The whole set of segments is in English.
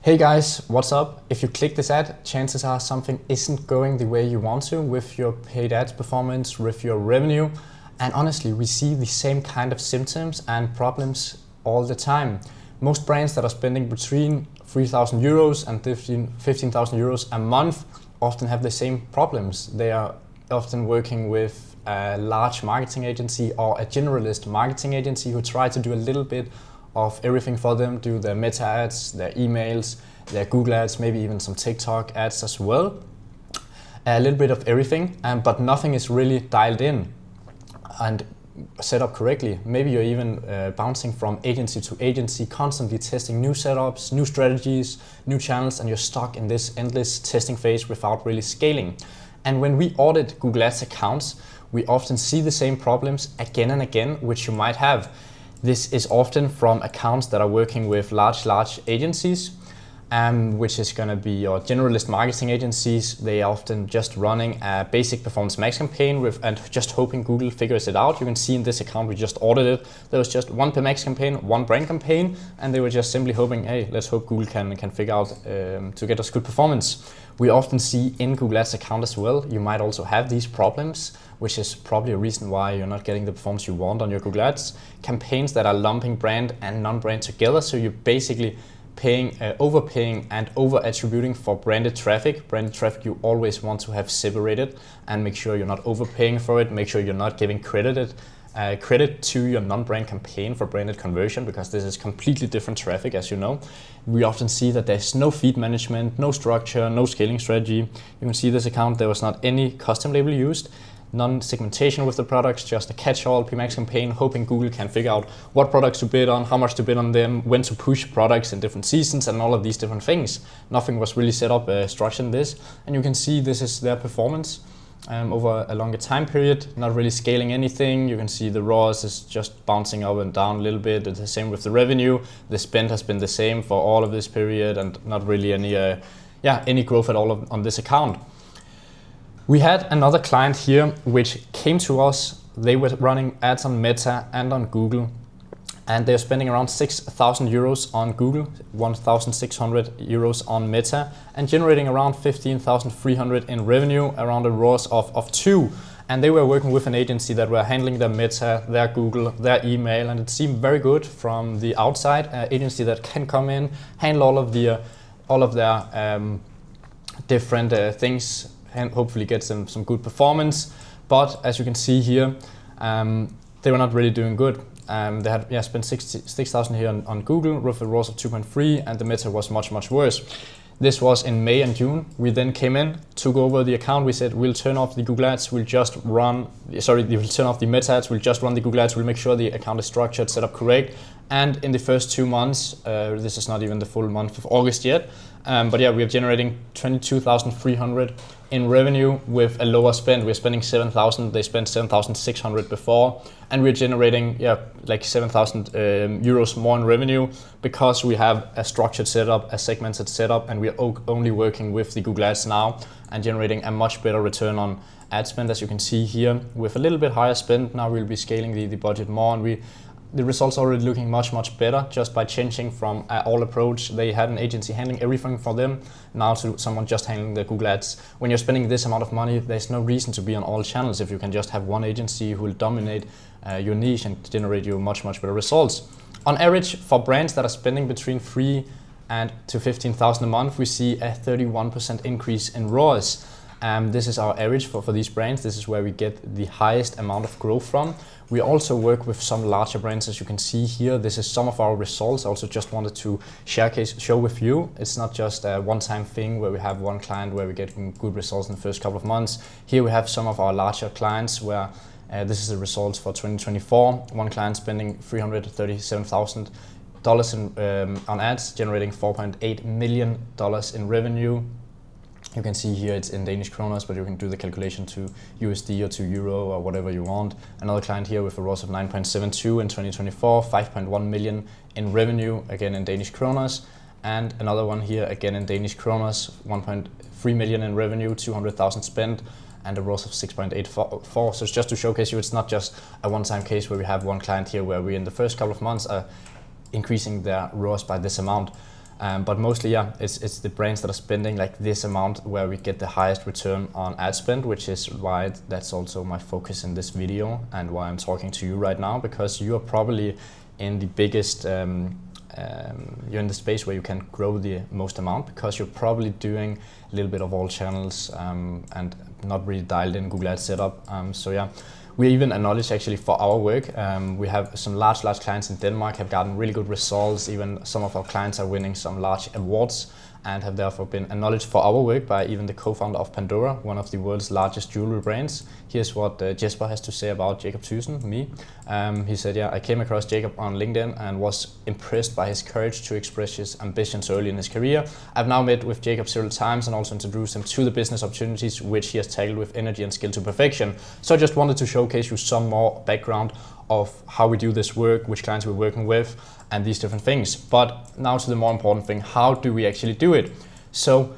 Hey guys, what's up? If you click this ad, chances are something isn't going the way you want to with your paid ads performance, with your revenue. And honestly, we see the same kind of symptoms and problems all the time. Most brands that are spending between 3,000 euros and 15,000 euros a month often have the same problems. They are often working with a large marketing agency or a generalist marketing agency who try to do a little bit of everything for them, do their meta ads, their emails, their Google ads, maybe even some TikTok ads as well. A little bit of everything, but nothing is really dialed in and set up correctly. Maybe you're even bouncing from agency to agency, constantly testing new setups, new strategies, new channels, and you're stuck in this endless testing phase without really scaling. And when we audit Google Ads accounts, we often see the same problems again and again, which you might have. This is often from accounts that are working with large agencies, which is going to be your generalist marketing agencies. They are often just running a basic performance max campaign and just hoping Google figures it out. You can see in this account we just audited, there was just one PMax campaign, one brand campaign, and they were just simply hoping, hey, let's hope Google can figure out to get us good performance. We often see in Google Ads account as well, you might also have these problems, which is probably a reason why you're not getting the performance you want on your Google Ads. Campaigns that are lumping brand and non-brand together, so you're basically overpaying and over-attributing for branded traffic. Branded traffic you always want to have separated and make sure you're not overpaying for it, make sure you're not giving credit to your non-brand campaign for branded conversion, because this is completely different traffic, as you know. We often see that there's no feed management, no structure, no scaling strategy. You can see this account, there was not any custom label used, non-segmentation with the products, just a catch-all PMax campaign, hoping Google can figure out what products to bid on, how much to bid on them, when to push products in different seasons, and all of these different things. Nothing was really set up, structured in this, and you can see this is their performance over a longer time period, not really scaling anything. You can see the ROAS is just bouncing up and down a little bit. It's the same with the revenue. The spend has been the same for all of this period, and not really any growth at all on this account. We had another client here which came to us. They were running ads on Meta and on Google, and they're spending around 6,000 euros on Google, 1,600 euros on Meta, and generating around 15,300 in revenue, around a ROAS of 2. And they were working with an agency that were handling their Meta, their Google, their email, and it seemed very good from the outside. An agency that can come in, handle all of their different things, and hopefully get some good performance. But as you can see here, they were not really doing good. They had spent 6,000 here on Google with a ROAS of 2.3, and the Meta was much worse. This was in May and June. We then came in, took over the account. We said we'll turn off the Google Ads. We'll turn off the Meta ads. We'll just run the Google Ads. We'll make sure the account is structured, set up correct. And in the first 2 months, this is not even the full month of August yet, but yeah, we're generating 22,300 in revenue with a lower spend. We're spending 7,000. They spent 7,600 before, and we're generating like 7,000 euros more in revenue because we have a structured setup, a segmented setup, and we're only working with the Google Ads now and generating a much better return on ad spend, as you can see here. With a little bit higher spend, now we'll be scaling the budget more, and the results are already looking much better just by changing from all approach. They had an agency handling everything for them, now to someone just handling the Google Ads. When you're spending this amount of money, there's no reason to be on all channels if you can just have one agency who will dominate your niche and generate you much better results. On average, for brands that are spending between 3,000 and to 15,000 a month, we see a 31% increase in ROAS. This is our average for these brands. This is where we get the highest amount of growth from. We also work with some larger brands, as you can see here. This is some of our results. I also just wanted to show with you. It's not just a one-time thing where we have one client where we get good results in the first couple of months. Here we have some of our larger clients where this is the results for 2024. One client spending $337,000 on ads, generating $4.8 million in revenue. You can see here it's in Danish kroners, but you can do the calculation to USD or to Euro or whatever you want. Another client here with a ROAS of 9.72 in 2024, 5.1 million in revenue, again in Danish kroners. And another one here, again in Danish kroners, 1.3 million in revenue, 200,000 spent, and a ROAS of 6.84. So it's just to showcase you, it's not just a one-time case where we have one client here where we in the first couple of months are increasing their ROAS by this amount. But mostly, yeah, it's the brands that are spending like this amount where we get the highest return on ad spend, which is why that's also my focus in this video and why I'm talking to you right now, because you are probably in the biggest, you're in the space where you can grow the most amount, because you're probably doing a little bit of all channels and not really dialed in Google Ads setup. So yeah. We even acknowledge actually for our work. We have some large clients in Denmark have gotten really good results. Even some of our clients are winning some large awards and have therefore been acknowledged for our work by even the co-founder of Pandora, one of the world's largest jewelry brands. Here's what Jesper has to say about Jacob Thyssen, me. He said, yeah, I came across Jacob on LinkedIn and was impressed by his courage to express his ambitions early in his career. I've now met with Jacob several times and also introduced him to the business opportunities which he has tackled with energy and skill to perfection. So I just wanted to showcase you some more background of how we do this work, which clients we're working with, and these different things. But now to the more important thing, how do we actually do it? So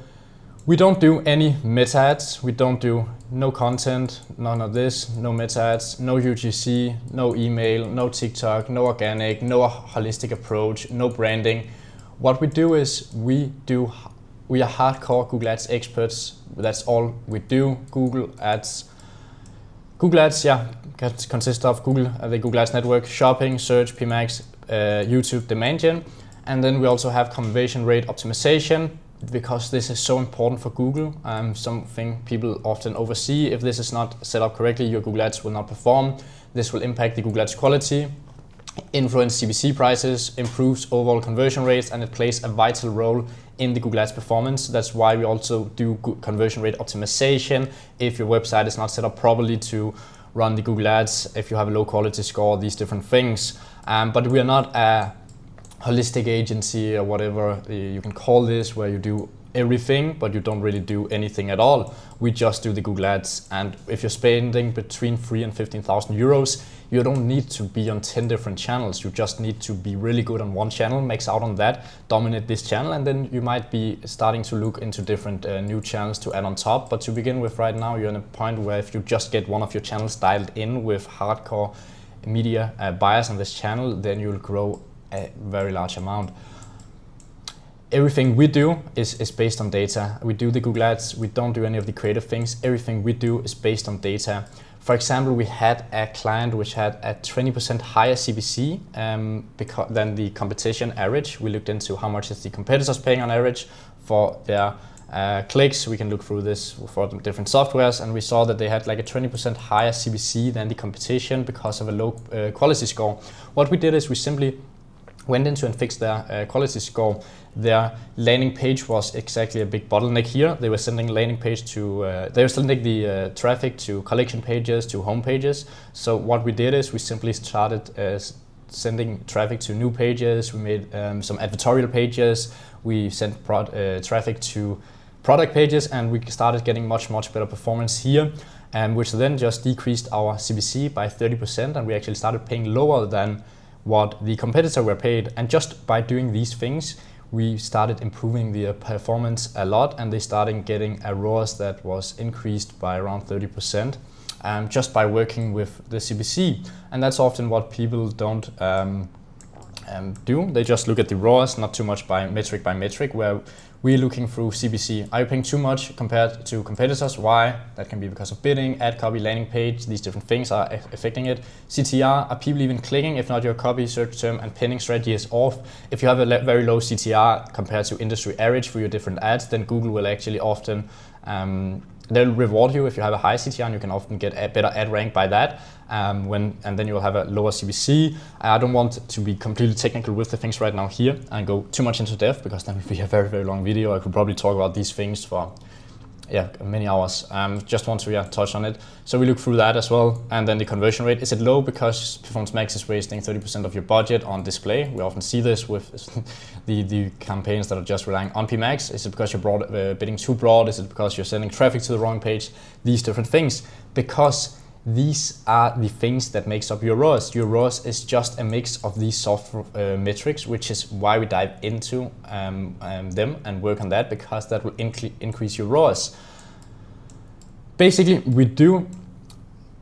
we don't do any meta ads, we don't do no content, none of this, no meta ads, no UGC, no email, no TikTok, no organic, no holistic approach, no branding. What we do is we are hardcore Google Ads experts. That's all we do. Google Ads, yeah, consists of the Google Ads network, shopping, search, PMax, YouTube, demand gen. And then we also have conversion rate optimization, because this is so important for Google. Something people often oversee. If this is not set up correctly, your Google Ads will not perform. This will impact the Google Ads quality, influence CPC prices, improves overall conversion rates, and it plays a vital role in the Google Ads performance. That's why we also do conversion rate optimization. If your website is not set up properly to run the Google Ads, if you have a low quality score, these different things. But we are not a holistic agency or whatever you can call this, where you do everything but you don't really do anything at all. We just do the Google Ads, and if you're spending between 3,000 and 15,000 euros, you don't need to be on 10 different channels. You just need to be really good on one channel, max out on that, dominate this channel, and then you might be starting to look into different new channels to add on top. But to begin with, right now you're in a point where if you just get one of your channels dialed in with hardcore media buyers on this channel, then you'll grow a very large amount. Everything we do is based on data. We do the Google Ads, we don't do any of the creative things. Everything we do is based on data. For example, we had a client which had a 20% higher CPC than the competition average. We looked into how much is the competitors paying on average for their clicks. We can look through this for the different softwares, and we saw that they had like a 20% higher CPC than the competition because of a low quality score. What we did is we simply went into and fixed their quality score. Their landing page was exactly a big bottleneck here. They were sending landing page to, they were sending the traffic to collection pages, to home pages. So what we did is we simply started sending traffic to new pages. We made some advertorial pages. We sent traffic to product pages, and we started getting much better performance here, which then just decreased our CPC by 30%, and we actually started paying lower than what the competitor were paid. And just by doing these things, we started improving the performance a lot, and they started getting a ROAS that was increased by around 30% just by working with the CPC. And that's often what people don't do. They just look at the ROAS, not too much by metric, where we're looking through CPC. Are you paying too much compared to competitors? Why? That can be because of bidding, ad copy, landing page. These different things are affecting it. CTR, are people even clicking? If not, your copy, search term, and pinning strategy is off. If you have a very low CTR compared to industry average for your different ads, then Google will actually often they'll reward you if you have a high CTR, and you can often get a better ad rank by that. And then you'll have a lower CPC. I don't want to be completely technical with the things right now here and go too much into depth, because that would be a very long video. I could probably talk about these things for many hours. Just want to touch on it. So we look through that as well. And then the conversion rate, is it low because Performance Max is wasting 30% of your budget on display? We often see this with the campaigns that are just relying on PMax. Is it because you're bidding too broad? Is it because you're sending traffic to the wrong page? These different things, because these are the things that makes up your ROAS. Your ROAS is just a mix of these soft metrics, which is why we dive into them and work on that, because that will increase your ROAS. Basically,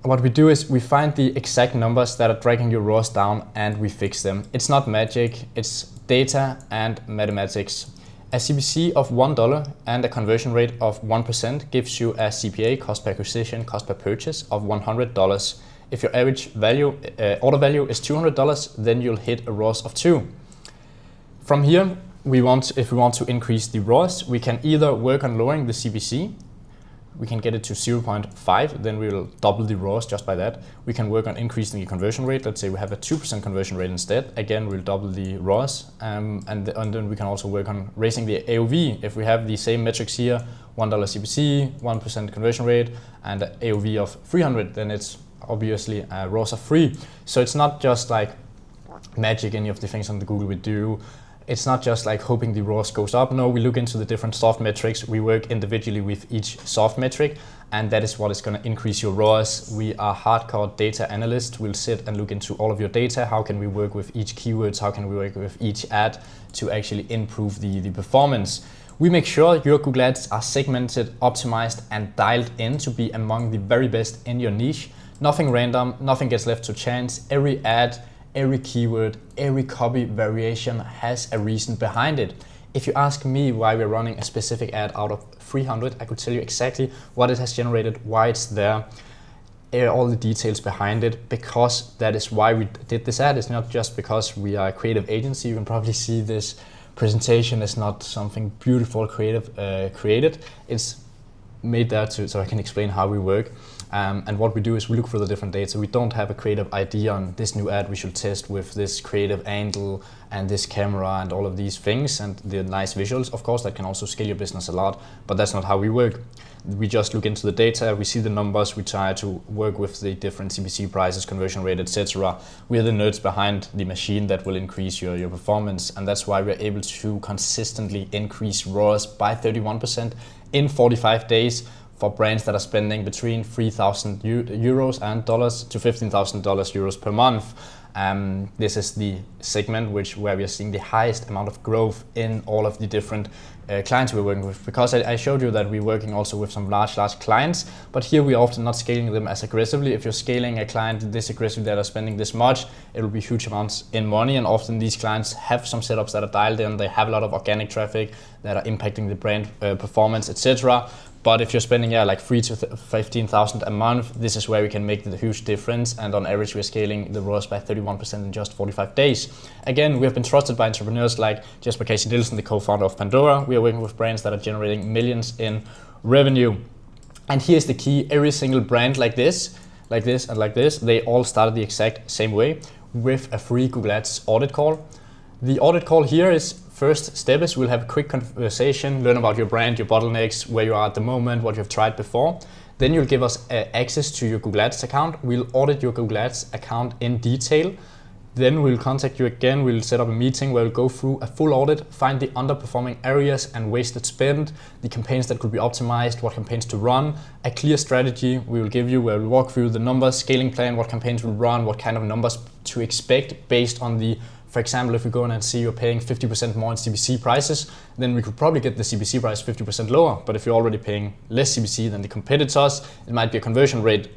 what we do is we find the exact numbers that are dragging your ROAS down, and we fix them. It's not magic, it's data and mathematics. A CPC of $1 and a conversion rate of 1% gives you a CPA, cost per acquisition, cost per purchase, of $100. If your average value, order value is $200, then you'll hit a ROAS of 2. From here, if we want to increase the ROAS, we can either work on lowering the CPC. We can get it to 0.5, then we'll double the ROAS just by that. We can work on increasing the conversion rate. Let's say we have a 2% conversion rate instead. Again, we'll double the ROAS. And then we can also work on raising the AOV. If we have the same metrics here, $1 CPC, 1% conversion rate, and an AOV of 300, then it's obviously a ROAS of 3. So it's not just like magic, any of the things on the Google we do. It's not just like hoping the ROAS goes up. No, we look into the different soft metrics. We work individually with each soft metric, and that is what is going to increase your ROAS. We are hardcore data analysts. We'll sit and look into all of your data. How can we work with each keywords? How can we work with each ad to actually improve the performance? We make sure your Google Ads are segmented, optimized, and dialed in to be among the very best in your niche. Nothing random, nothing gets left to chance. Every ad, every keyword, every copy variation has a reason behind it. If you ask me why we're running a specific ad out of 300, I could tell you exactly what it has generated, why it's there, all the details behind it, because that is why we did this ad. It's not just because we are a creative agency. You can probably see this presentation is not something beautiful, created. It's made there so I can explain how we work. And what we do is we look for the different data. We don't have a creative idea on this new ad we should test with this creative angle and this camera and all of these things and the nice visuals. Of course, that can also scale your business a lot, but that's not how we work. We just look into the data, we see the numbers, we try to work with the different CPC prices, conversion rate, etc. We are the nerds behind the machine that will increase your performance, and that's why we're able to consistently increase ROAS by 31% in 45 days for brands that are spending between 3,000 euros and dollars to $15,000 per month. This is the segment where we are seeing the highest amount of growth in all of the different clients we're working with. Because I showed you that we're working also with some large clients, but here we're often not scaling them as aggressively. If you're scaling a client this aggressively that are spending this much, it will be huge amounts in money, and often these clients have some setups that are dialed in. They have a lot of organic traffic that are impacting the brand performance, etc. But if you're spending like 3,000 to 15,000 a month, this is where we can make the huge difference. And on average, we're scaling the ROAS by 31% in just 45 days. Again, we have been trusted by entrepreneurs like Jesper Casey Nielsen, the co-founder of Pandora. We are working with brands that are generating millions in revenue. And here's the key: every single brand like this, and like this, they all started the exact same way, with a free Google Ads audit call. The audit call here is, first step is we'll have a quick conversation, learn about your brand, your bottlenecks, where you are at the moment, what you've tried before. Then you'll give us access to your Google Ads account. We'll audit your Google Ads account in detail. Then we'll contact you again. We'll set up a meeting where we'll go through a full audit, find the underperforming areas and wasted spend, the campaigns that could be optimized, what campaigns to run, a clear strategy we will give you where we'll walk through the numbers, scaling plan, what campaigns we'll run, what kind of numbers to expect based on the, for example, if we go in and see you're paying 50% more in CPC prices, then we could probably get the CPC price 50% lower. But if you're already paying less CPC than the competitors, it might be a conversion rate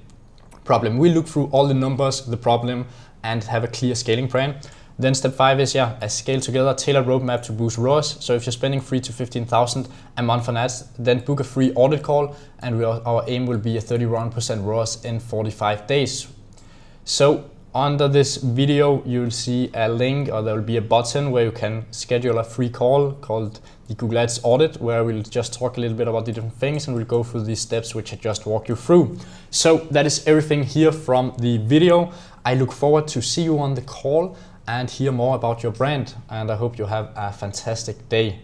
problem. We look through all the numbers, the problem, and have a clear scaling plan. Then step 5 is a scale together, tailored roadmap to boost ROAS. So if you're spending 3,000 to 15,000 a month on ads, then book a free audit call, and our aim will be a 31% ROAS in 45 days. So under this video, you'll see a link, or there will be a button where you can schedule a free call called the Google Ads Audit, where we'll just talk a little bit about the different things and we'll go through these steps which I just walked you through. So that is everything here from the video. I look forward to see you on the call and hear more about your brand, and I hope you have a fantastic day.